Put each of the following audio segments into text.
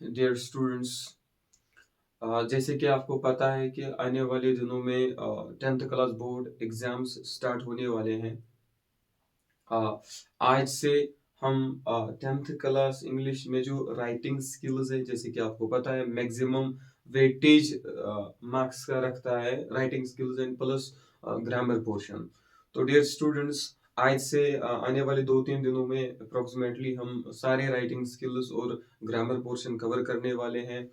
Dear students, जैसे कि आपको पता है कि आने वाले दिनों में 10th class board exams start होने वाले हैं। आज से हम 10th क्लास इंग्लिश में जो राइटिंग स्किल्स है, जैसे कि आपको पता है मैक्सिमम वेटेज मार्क्स का रखता है writing skills and plus grammar portion. तो डियर स्टूडेंट्स, आज से आने वाले 2-3 दिनों में अप्रोक्सीमेटली हम सारे राइटिंग स्किल्स और ग्रामर पोर्शन कवर करने वाले हैं।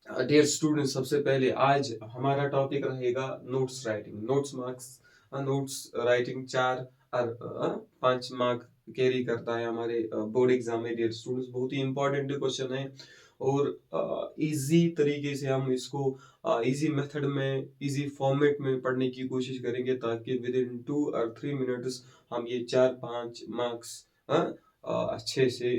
डियर स्टूडेंट, सबसे पहले आज हमारा टॉपिक रहेगा notes writing. Notes marks, notes writing 5 mark carry करता है हमारे बोर्ड एग्जाम में। डियर स्टूडेंट्स, बहुत ही इंपॉर्टेंट क्वेश्चन है और इजी तरीके से हम इसको इजी मेथड में, इजी फॉर्मेट में पढ़ने की कोशिश करेंगे ताकि विद इन 2 और 3 मिनट्स हम ये 4-5 मार्क्स अच्छे से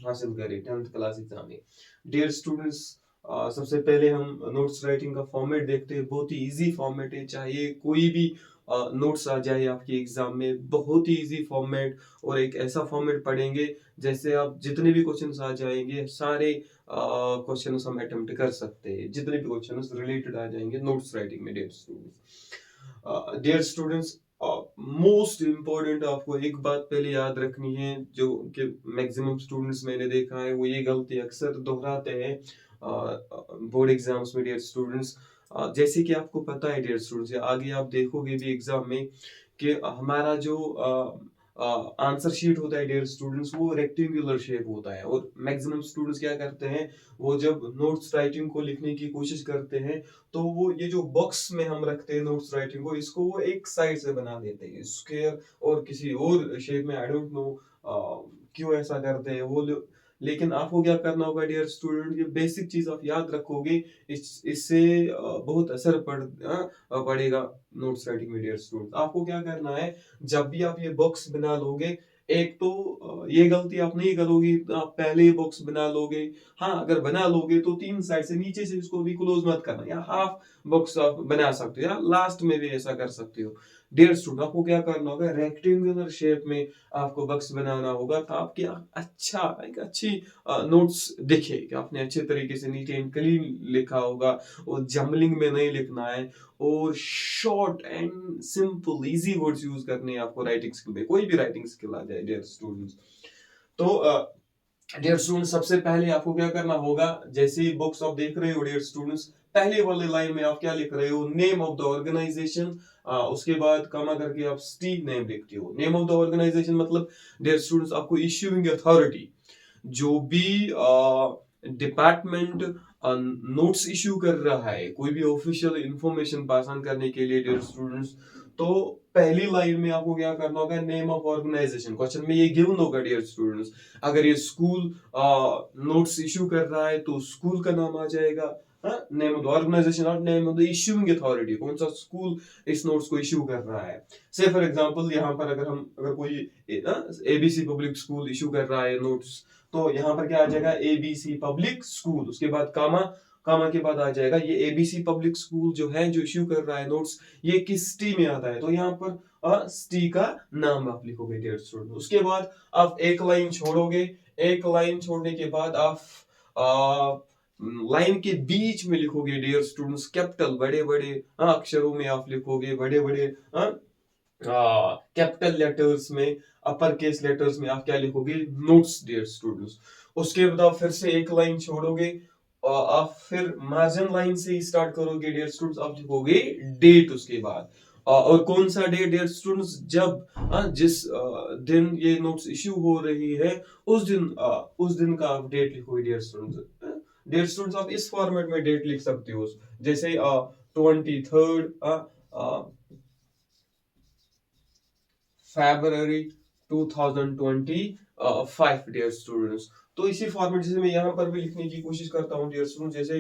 हासिल करें 10th क्लास एग्जाम में। डियर स्टूडेंट्स, सबसे पहले हम नोट्स राइटिंग का फॉर्मेट देखते हैं। बहुत ही इजी फॉर्मेट है, चाहे कोई भी नोट्स आ जाए आपके एग्जाम में, बहुत ही इजी फॉर्मेट। और एक ऐसा फॉर्मेट पढ़ेंगे जैसे आप जितने भी क्वेश्चंस आ जाएंगे सारे क्वेश्चंस हम अटेम्प्ट कर सकते हैं, जितने भी क्वेश्चंस रिलेटेड आ जाएंगे नोट्स राइटिंग में। डियर स्टूडेंट्स, मोस्ट इम्पोर्टेंट आपको एक बात पहले याद रखनी है, जो कि मैक्सिमम स्टूडेंट्स मैंने देखा है वो ये गलती अक्सर दोहराते हैं बोर्ड एग्जाम्स में। डियर स्टूडेंट्स, जैसे कि आपको पता है डियर स्टूडेंट्स, आगे आप देखोगे भी एग्जाम में कि हमारा जो आंसर शीट होता है डियर स्टूडेंट्स, वो रेक्टेंगुलर शेप होता है। और मैक्सिमम स्टूडेंट्स क्या करते हैं, वो जब नोट्स राइटिंग को लिखने की कोशिश करते हैं तो वो ये जो बॉक्स में हम रखते हैं नोट्स राइटिंग को, इसको वो एक साइड से बना देते हैं स्क्वायर और किसी और शेप में। आई डोंट नो क्यों ऐसा करते हैं वो लोग। लेकिन आपको क्या करना होगा डियर स्टूडेंट, ये बेसिक चीज आप याद रखोगे, इससे बहुत असर पड़ेगा नोट्स राइटिंग में। डियर स्टूडेंट, आपको क्या करना है, जब भी आप ये बॉक्स बना लोगे, एक तो ये गलती आप नहीं करोगी, आप पहले ही बॉक्स बना लोगे। हाँ, अगर बना लोगे तो 3 साइड से नीचे से इसको भी क्लोज मत करना, या हाफ बॉक्स आप बना सकते हो, या लास्ट में भी ऐसा कर सकते हो। डियर स्टूडेंट, आपको क्या करना होगा, रेक्टेंगुलर शेप में आपको बॉक्स बनाना होगा ताकि अच्छा एक अच्छी नोट्स दिखे कि आपने अच्छे तरीके से नीट एंड क्लीन लिखा होगा, और जम्बलिंग में नहीं लिखना है, और short and simple easy words use करने हैं आपको राइटिंग स्किल में, कोई भी राइटिंग स्किल आ जाए डियर स्टूडेंट्स। तो डियर स्टूडेंट्स, सबसे पहले आपको क्या करना होगा, जैसे ही बुक्स आप देख रहे हो डियर स्टूडेंट्स, पहले वाले लाइन में आप क्या लिख रहे हो, नेम ऑफ द ऑर्गेनाइजेशन। उसके बाद कमा करके आप स्टीव नेम लिखते हो। नेम ऑफ द ऑर्गेनाइजेशन मतलब डियर स्टूडेंट्स, आपको इश्यूइंग अथॉरिटी, जो भी डिपार्टमेंट नोट्स इश्यू कर रहा है, कोई भी ऑफिशियल इंफॉर्मेशन पास ऑन करने के लिए डियर स्टूडेंट्स, तो पहली लाइन में आपको क्या करना होगा, नेम ऑफ ऑर्गेनाइजेशन। क्वेश्चन में ये गिवन होगा डियर स्टूडेंट्स, अगर ये स्कूल नोट्स इश्यू कर रहा है तो स्कूल का नाम आ जाएगा, नेम ऑफ द ऑर्गेनाइजेशन और name of the issuing authority, कौन सा स्कूल इस नोट्स को इश्यू कर रहा है। से फॉर एग्जांपल यहाँ पर अगर कोई एबीसी पब्लिक स्कूल इश्यू कर रहा है नोट्स, तो यहाँ पर क्या आ जाएगा, एबीसी पब्लिक स्कूल, उसके बाद कामा, कामा के बाद आ जाएगा ये एबीसी पब्लिक स्कूल जो है, जो इश्यू कर रहा है नोट्स, ये किस टी में आता है, तो यहाँ पर टी का नाम आप लिखोगे डियर स्टूडेंट। उसके बाद आप एक लाइन छोड़ोगे, एक लाइन छोड़ने के बाद आप लाइन के बीच में लिखोगे डियर स्टूडेंट्स, कैपिटल बड़े बड़े अक्षरों में आप लिखोगे, बड़े बड़े कैपिटल लेटर्स में, अपर केस लेटर्स में आप क्या लिखोगे, नोट्स डियर स्टूडेंट्स। उसके बाद आप फिर से एक लाइन छोड़ोगे और आप फिर मार्जिन लाइन से ही स्टार्ट करोगे डियर स्टूडेंट्स, आप लिखोगे डेट उसके बाद। और कौन सा डेट डियर स्टूडेंट्स, जब जिस दिन ये नोट्स इश्यू हो रही है, उस दिन का आप डेट लिखोगे डियर स्टूडेंट्स। डियर स्टूडेंट्स, आप इस फॉर्मेट में डेट लिख सकते हो, जैसे 23 फरवरी 2025 डियर स्टूडेंट्स। तो इसी फॉर्मेट से मैं यहाँ पर भी लिखने की कोशिश करता हूँ डियर स्टूडेंट्स, जैसे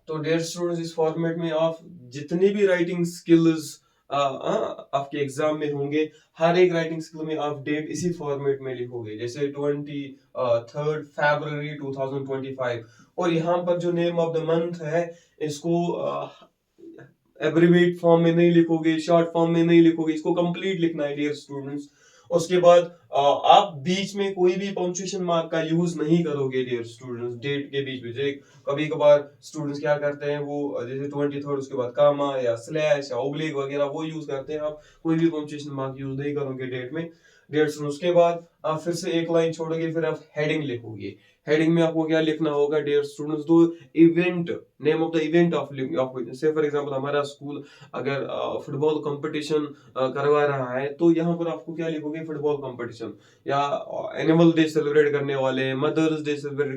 तो डियर स्टूडेंट्स, इस फॉर्मेट में आप जितनी भी राइटिंग स्किल्स आपके एग्जाम में होंगे। हर एक राइटिंग स्किल में आप डेट इसी फॉर्मेट में लिखोगे, जैसे 23 फरवरी 2025, और यहाँ पर जो नेम ऑफ द मंथ है इसको एब्रीवेट फॉर्म में नहीं लिखोगे, शॉर्ट फॉर्म में नहीं लिखोगे, इसको कंप्लीट लिखना है डियर स्टूडेंट्स। उसके बाद आप बीच में कोई भी पंक्चुएशन मार्क का यूज नहीं करोगे डियर स्टूडेंट्स, डेट के बीच में। जैसे कभी कभार स्टूडेंट्स क्या करते हैं, वो जैसे 23 उसके बाद कामा या स्लैश या ओब्लिक वगैरह वो यूज करते हैं। आप कोई भी पंक्चुएशन मार्क यूज नहीं करोगे डेट में डियर स्टूडेंट्स। उसके बाद आप फिर से एक लाइन छोड़ोगे, फिर आप हेडिंग लिखोगे। हेडिंग में आपको क्या लिखना होगा डियर स्टूडेंट्स, दो event, name of the event of से फॉर एग्जांपल हमारा स्कूल अगर फुटबॉल कंपटीशन करवा रहा है, तो यहाँ पर आपको क्या लिखोगे, फुटबॉल कंपटीशन, या एनिमल डे सेलिब्रेट करने वाले हैं, मदर्स डे सेलिब्रेट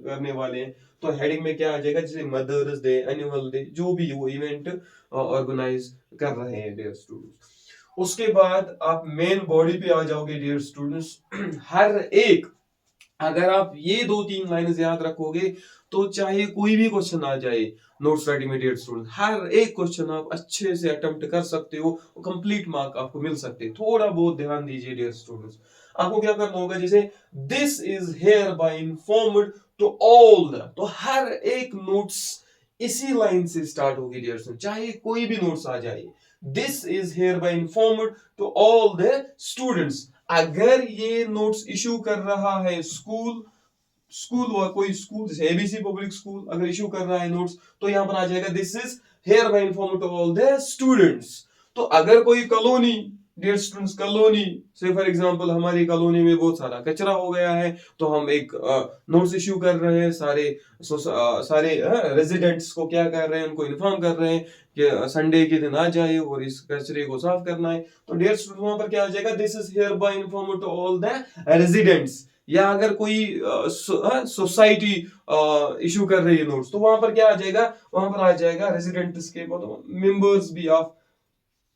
करने वाले हैं, तो हेडिंग में क्या आ जाएगा, जैसे मदर्स डे, एनिमल डे, जो भी वो इवेंट ऑर्गेनाइज कर रहे हैं डियर स्टूडेंट्स। उसके बाद आप मेन बॉडी पे आ जाओगे डियर स्टूडेंट्स। हर एक, अगर आप ये 2-3 लाइन्स याद रखोगे तो चाहे कोई भी क्वेश्चन आ जाए नोट्स राइटिंग में डियर स्टूडेंट, हर एक क्वेश्चन आप अच्छे से अटेम्प्ट कर सकते हो, कंप्लीट मार्क आपको मिल सकते हैं। थोड़ा बहुत ध्यान दीजिए डियर स्टूडेंट्स। आपको क्या करना होगा, जैसे this is hereby informed to all the, तो हर एक नोट्स इसी लाइन से स्टार्ट होगी डियर स्टूडेंट, चाहे कोई भी नोट्स आ जाए। This is hereby informed to all the students. अगर ये नोट्स इशू कर रहा है स्कूल, और कोई स्कूल जैसे एबीसी पब्लिक स्कूल अगर इशू कर रहा है नोट्स, तो यहां पर आ जाएगा this is hereby informed to all the students. तो अगर कोई कॉलोनी डियर स्टूडेंट्स, कॉलोनी से फॉर एग्जांपल हमारी कॉलोनी में बहुत सारा कचरा हो गया है, तो हम एक नोट्स इशू कर रहे हैं, सारे रेजिडेंट्स को क्या कर रहे हैं, उनको इन्फॉर्म कर रहे हैं कि संडे के दिन आ जाए और इस कचरे को साफ करना है। तो डियर स्टूडेंट वहां पर क्या आ जाएगा, this is hereby informed to all the residents. या अगर कोई सोसाइटी इशू कर रही है नोट्स, तो वहां पर क्या आ जाएगा, वहां पर आ जाएगा रेजिडेंट्स के बाद मेंबर्स भी आप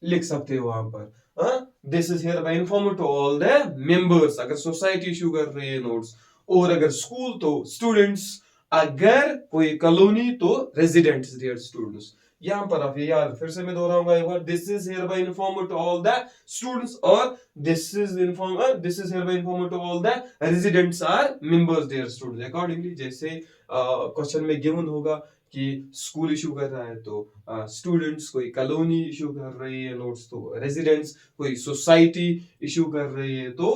लिख सकते हो वहां पर। This is hereby informed to all the members, अगर सोसाइटी इशू कर रही है नोट्स, और अगर स्कूल तो स्टूडेंट्स, अगर कोई कॉलोनी तो रेजिडेंट्स डियर स्टूडेंट्स। यहां पर आप ये याद, फिर से मैं दोहराऊंगा एक बार, this is hereby informed to all the students, और this is hereby informed to all the residents or members dear students. Accordingly जैसे क्वेश्चन में गिवन होगा कि स्कूल इशू कर रहा है तो स्टूडेंट्स, कोई कॉलोनी इशू कर रही है नोट्स तो रेजिडेंट्स, कोई सोसाइटी इशू कर रही है तो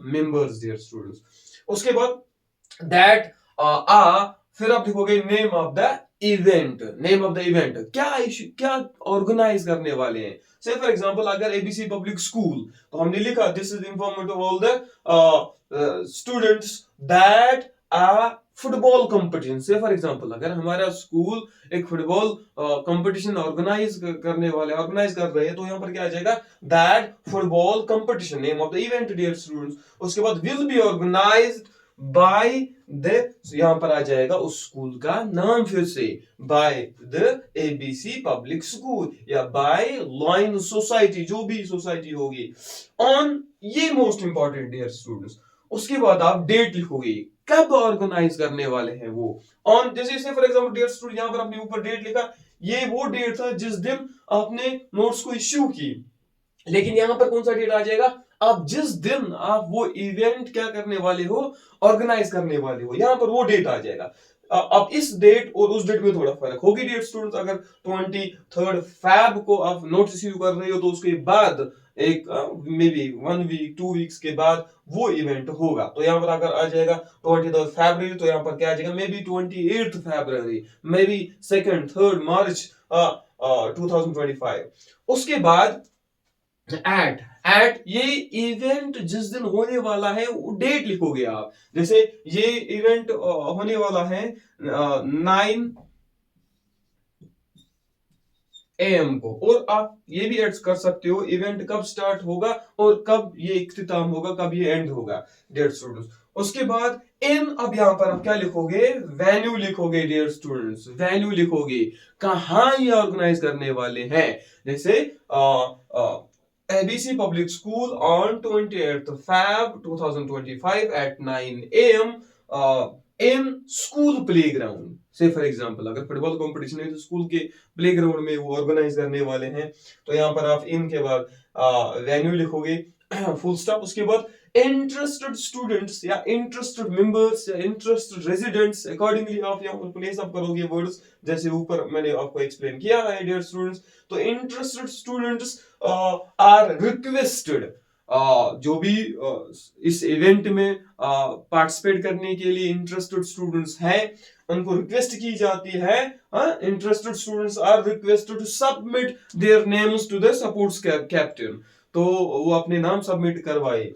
मेंबर्स डियर स्टूडेंट्स। उसके बाद दैट फिर आप लिखोगे name of the event. Name of the event, क्या इशू, क्या ऑर्गेनाइज करने वाले हैं। से फॉर एग्जांपल अगर एबीसी पब्लिक स्कूल, तो हमने लिखा this is informed to all the students that football competition. Say for example अगर हमारा स्कूल एक फुटबॉल कंपटीशन ऑर्गेनाइज कर रहे हैं, तो यहाँ पर क्या आ जाएगा, that football competition, name of the event dear students. उसके बाद will be organized by the, यहां पर आ जाएगा उस स्कूल का नाम, फिर से by the ABC public school या बाय लाइन सोसाइटी, जो भी सोसाइटी होगी ऑन, ये मोस्ट इंपॉर्टेंट डियर स्टूडेंट्स। उसके बाद आप डेट लिखोगे, कब ऑर्गेनाइज करने वाले हैं वो ऑन, जैसे फॉर एग्जांपल डियर स्टूडेंट यहां पर आपने ऊपर डेट लिखा, ये वो डेट था जिस दिन आपने नोट्स को इश्यू की। लेकिन यहां पर कौन सा डेट आ जाएगा, आप जिस दिन आप वो इवेंट क्या करने वाले हो, ऑर्गेनाइज करने वाले हो, यहां पर वो डेट आ जाएगा। अब इस डेट और उस डेट में थोड़ा फर्क होगी डियर स्टूडेंट्स। अगर 23 फैब को आप नोट्स इश्यू कर रहे हो, तो उसके बाद एक मे बी 1 वीक 2 वीक्स के बाद वो इवेंट होगा। तो यहाँ पर अगर आ जाएगा 23 फरवरी, तो यहाँ पर क्या आ जाएगा, may be 28 February, may be 2-3 मार्च 2025। उसके बाद एट ये इवेंट जिस दिन होने वाला है वो डेट लिखोगे आप। जैसे ये इवेंट होने वाला है 9 AM को, और आप ये भी ऐड कर सकते हो इवेंट कब स्टार्ट होगा और कब ये इख्तिताम होगा, कब ये एंड होगा डियर स्टूडेंट्स। उसके बाद इन, अब यहां पर आप क्या लिखोगे, वेन्यू लिखोगे डियर स्टूडेंट्स, वेन्यू लिखोगे, कहां ये ऑर्गेनाइज करने वाले हैं। जैसे ABC Public School on 28th Feb 2025 at 9 AM in school playground से फॉर एग्जांपल अगर फुटबॉल कंपटीशन है तो स्कूल के प्लेग्राउंड में वो ऑर्गेनाइज करने वाले हैं, तो यहाँ पर आप इन के बाद वेन्यू लिखोगे फुल स्टॉप, उसके बाद इंटरेस्टेड स्टूडेंट्स या इंटरेस्टेड मेंबर्स या इंटरेस्टेड रेजिडेंट्स अकॉर्डिंगली आप यहाँ पर प्लेस अप करोगे वर्ड्स, जैसे ऊपर मैंने आपको एक्सप्लेन किया है डियर स्टूडेंट्स। तो इंटरेस्टेड स्टूडेंट्स आर रिक्वेस्टेड, जो भी इस इवेंट में पार्टिसिपेट करने के लिए इंटरेस्टेड स्टूडेंट्स हैं उनको रिक्वेस्ट की जाती है, interested students are requested to submit their names to the sports captain, तो वो अपने नाम सबमिट करवाए।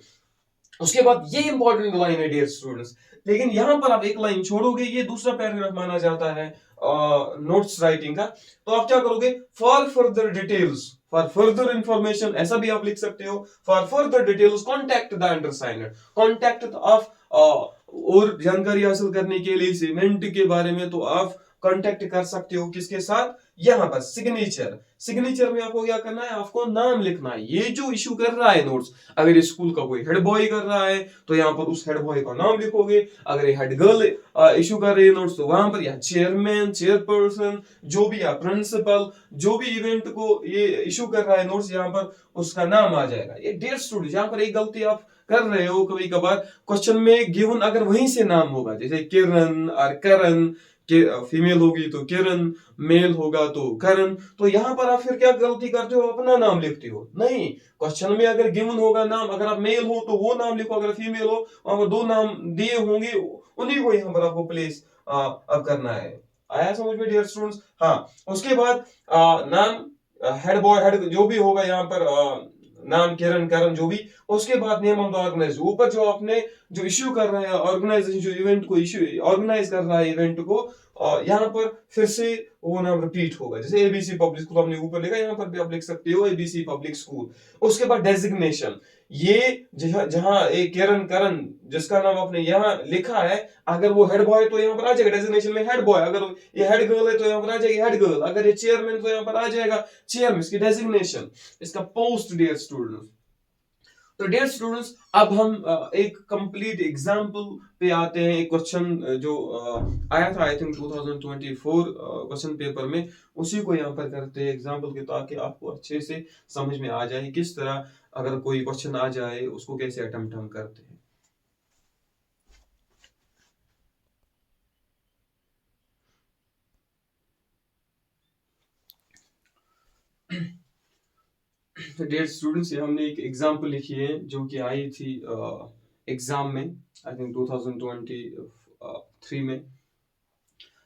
उसके बाद ये इंपॉर्टेंट लाइन है डियर स्टूडेंट्स, लेकिन यहां पर आप एक लाइन छोड़ोगे, ये दूसरा पैराग्राफ माना जाता है नोट्स राइटिंग का, तो आप क्या करोगे, for further details, for further information, ऐसा भी आप लिख सकते हो, for further details contact the undersigner, contact of, और जानकारी हासिल करने के लिए इस इवेंट के बारे में तो आप कांटेक्ट कर सकते हो किसके साथ, यहां पर सिग्नेचर, सिग्नेचर में आपको क्या करना है, आपको नाम लिखना है, ये जो इशू कर रहा है नोट्स, अगर ये स्कूल का कोई हेड बॉय कर रहा है तो यहाँ पर उस हेड बॉय का नाम लिखोगे, अगर ये हेड गर्ल इशू कर रही है नोट्स तो वहां पर या चेयरमैन, चेयरपर्सन, जो भी या प्रिंसिपल, जो भी इवेंट को ये इशू कर रहा है नोट्स, यहाँ पर उसका नाम आ जाएगा। ये डेयर स्टूडेंट, यहाँ पर एक गलती आप कर रहे हो कभी कभार, क्वेश्चन में गिवन अगर वहीं से नाम होगा, जैसे किरण और करण, फीमेल होगी तो किरण, मेल होगा तो करण, तो यहां पर आप फिर क्या गलती करते हो, अपना नाम लिखते हो, नहीं, क्वेश्चन में अगर गिवन होगा नाम, अगर आप मेल हो तो वो नाम लिखो, अगर फीमेल हो और दो नाम दिए होंगे उन्हीं को यहाँ पर आपको प्लेस अब करना है। आया समझ में डियर स्टूडेंट्स? हाँ, उसके बाद नाम, हेड बॉय, हेड जो भी होगा यहाँ पर, नाम किरण करण जो भी, उसके बाद नेम ऑफ द ऑर्गेनाइजर, ऊपर जो आपने जो इश्यू कर रहा है ऑर्गेनाइजेशन, जो इवेंट को इश्यू ऑर्गेनाइज कर रहा है इवेंट को, यहाँ पर फिर से वो नाम रिपीट होगा, जैसे एबीसी पब्लिक स्कूल हमने ऊपर लिखा, यहाँ पर भी आप लिख सकते हो एबीसी पब्लिक स्कूल। उसके बाद डेजिग्नेशन, ये जहां एक किरण करण जिसका नाम आपने यहाँ लिखा है, अगर वो हेड बॉय तो यहाँ पर आ जाएगा डेजिग्नेशन में हेड बॉय, अगर ये हेड गर्ल है तो यहाँ पर आ जाएगी हेड गर्ल, अगर ये चेयरमैन तो यहाँ पर आ जाएगा चेयरमैन, इसकी डेजिग्नेशन, इसका पोस्ट डियर स्टूडेंट्स। तो डियर स्टूडेंट्स, अब हम एक कंप्लीट एग्जांपल पे आते हैं, एक क्वेश्चन जो आया था आई थिंक 2024 क्वेश्चन पेपर में, उसी को यहाँ पर करते हैं एग्जांपल के, ताकि आपको अच्छे से समझ में आ जाए किस तरह अगर कोई क्वेश्चन आ जाए उसको कैसे अटेम्प्ट हम करते हैं। तो डियर स्टूडेंट्स, ये हमने एक एग्जांपल लिखी है जो कि आई थी एग्जाम में आई थिंक 2023 में।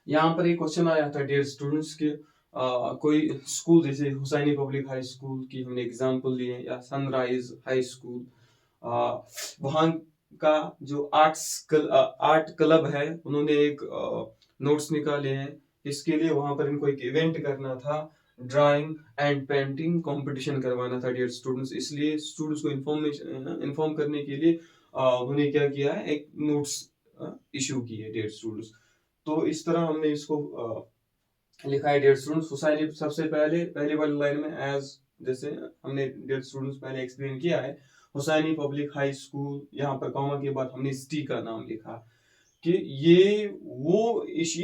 यहाँ पर एक क्वेश्चन आया था डियर स्टूडेंट्स के, कोई स्कूल जैसे हुसैनी पब्लिक हाई स्कूल की हमने एग्जांपल लिए, या सनराइज हाई स्कूल, वहाँ का जो आर्ट क्लब है उन्होंने एक नोट्स निकाले हैं, इसके लिए वहां पर इनको एक इवेंट करना था, ड्राइंग एंड पेंटिंग कंपटीशन करवाना था डियर स्टूडेंट्स, इसलिए स्टूडेंट्स को इन्फॉर्म करने के लिए उन्होंने क्या किया है, एक नोट्स इशू की है डियर स्टूडेंट्स। तो इस तरह हमने इसको लिखा है डियर स्टूडेंट्स। हुसैनी सबसे पहली वाली लाइन में, एज जैसे हमने डियर स्टूडेंट्स पहले एक्सप्लेन किया है, हुसैनी पब्लिक हाई स्कूल, यहाँ पर कॉमा के बाद हमने सिटी का नाम लिखा कि ये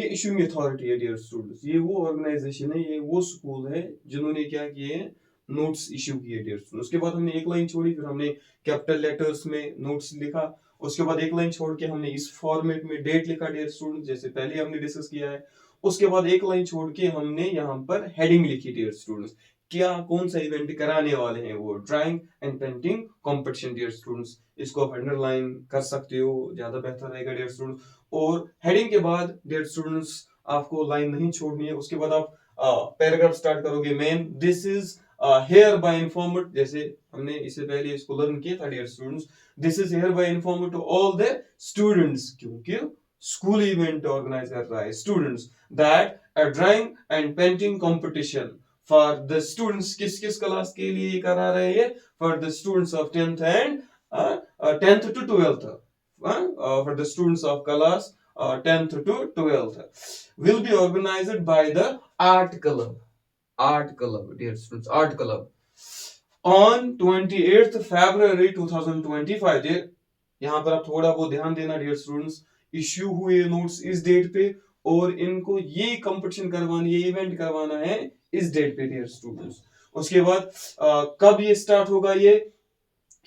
इशूइंग अथॉरिटी है डियर स्टूडेंट्स, ये वो ऑर्गेनाइजेशन है, ये वो स्कूल है जिन्होंने क्या किए हैं, नोट्स इशू किए डियर स्टूडेंट्स। उसके बाद हमने एक लाइन छोड़ी, फिर हमने कैपिटल लेटर्स में नोट्स लिखा, उसके बाद एक लाइन छोड़ के हमने इस फॉर्मेट में डेट लिखा डियर स्टूडेंट्स, जैसे पहले हमने डिस्कस किया है। उसके बाद एक लाइन छोड़ के हमने यहाँ पर हेडिंग लिखी डियर स्टूडेंट्स, क्या कौन सा इवेंट कराने वाले हैं, वो drawing and painting competition dear students. इसको आप अंडरलाइन कर सकते हो, ज्यादा बेहतर रहेगा डियर स्टूडेंट्स। और हेडिंग के बाद डियर स्टूडेंट्स आपको लाइन नहीं छोड़नी है, उसके बाद आप पैराग्राफ स्टार्ट करोगे, main this is hereby informed, जैसे हमने इससे पहले इसको लर्न किया था dear students, this is hereby informed to all the students, क्योंकि स्कूल इवेंट ऑर्गेनाइज कर रहा है students, that a drawing and painting competition for the students, किस किस क्लास के लिए करा रहे हैं, for the students of 10th and 10th to 12th, for the students of class 10th to 12th, will be organized by the art club dear students, art club on 28th February 2025। यहाँ पर आप थोड़ा बहुत ध्यान देना dear students, issue हुए notes इस date पे, और इनको ये कंपटीशन करवाना, ये इवेंट करवाना है इस डेट पे डियर स्टूडेंट्स। उसके बाद कब ये स्टार्ट होगा, ये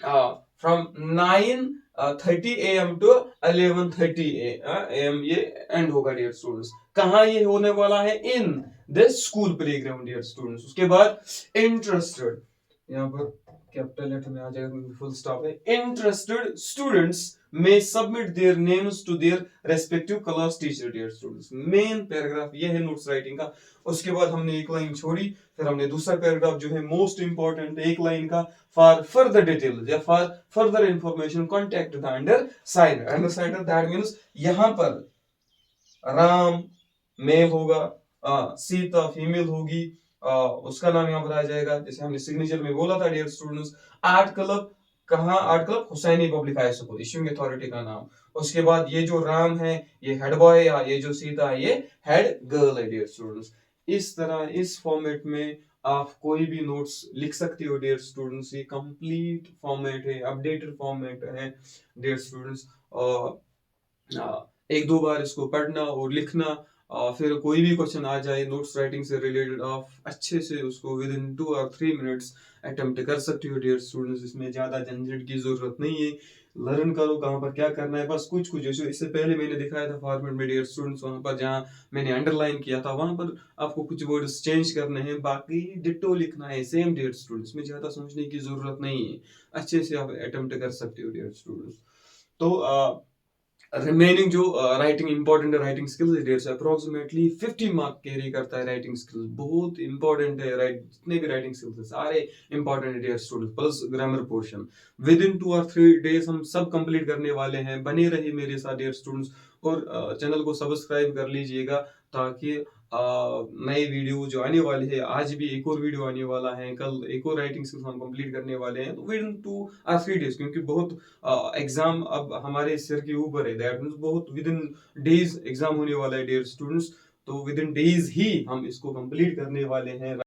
फ्रॉम 9:30 AM टू 11:30 AM ये एंड होगा डियर स्टूडेंट्स। कहाँ ये होने वाला है, in the school playground dear students. उसके बाद इंटरेस्टेड, यहाँ पर कैपिटल लेटर में आ जाएगा, फुल स्टॉप है, interested students may submit their names to their respective class teacher dear students। Main paragraph ये है नोट्स राइटिंग का। उसके बाद हमने एक लाइन छोड़ी, फिर हमने दूसरा पैराग्राफ जो है मोस्ट इंपॉर्टेंट एक लाइन का, फॉर फर्दर डिटेल्स या for further information contact the under signer. Under signer that means यहाँ पर राम मेल होगा, सीता फीमेल होगी, उसका नाम यहाँ पर आ जाएगा, जैसे हमने सिग्नेचर में बोला था डियर स्टूडेंट्स। आर्ट क्लब, कहाँ art club, Husaini public high school, issuing authority का नाम। उसके बाद ये जो राम है ये हेड बॉय, या ये जो सीता है ये हेड गर्ल है डियर स्टूडेंट्स। इस तरह इस फॉर्मेट में आप कोई भी नोट्स लिख सकते हो डियर स्टूडेंट्स। ये कंप्लीट फॉर्मेट है, अपडेटेड फॉर्मेट है डियर स्टूडेंट्स। एक दो बार इसको पढ़ना और लिखना, फिर कोई भी क्वेश्चन आ जाए नोट्स राइटिंग से रिलेटेड, आप अच्छे से उसको विद इन 2 और 3 मिनट्स अटेम्प्ट कर सकते हो डियर स्टूडेंट्स। इसमें ज्यादा झंझट की जरूरत नहीं है, लर्न करो कहाँ पर क्या करना है, बस कुछ कुछ जैसे इससे पहले मैंने दिखाया था फॉर्मेट में डियर स्टूडेंट्स, वहां पर जहाँ मैंने अंडरलाइन किया था वहां पर आपको कुछ वर्ड्स चेंज करने हैं, बाकी डिट्टो लिखना है सेम डियर स्टूडेंट्स। में ज्यादा सोचने की जरूरत नहीं है, अच्छे से आप अटेम्प्ट कर सकते हो डियर स्टूडेंट्स। तो रिमेनिंग जो राइटिंग इंपॉर्टेंट है, writing skills dear, approximately 50 mark carry करता है राइटिंग स्किल्स, बहुत इंपॉर्टेंट है। जितने भी राइटिंग स्किल्स है सारे इंपॉर्टेंट है dear students, plus grammar portion within 2 और 3 डेज हम सब कंप्लीट करने वाले हैं। बने रहिए मेरे साथ डियर स्टूडेंट्स, और चैनल को सब्सक्राइब कर लीजिएगा, ताकि नई वीडियो जो आने वाली है, आज भी एक और वीडियो आने वाला है, कल एक और राइटिंग स्किल्स हम कंप्लीट करने वाले हैं, तो विद इन 2 और 3 डेज, क्योंकि बहुत एग्जाम अब हमारे सिर के ऊपर है, दैट मींस बहुत विद इन डेज एग्जाम होने वाला है डियर स्टूडेंट्स। तो विद इन डेज ही हम इसको कंप्लीट करने वाले हैं।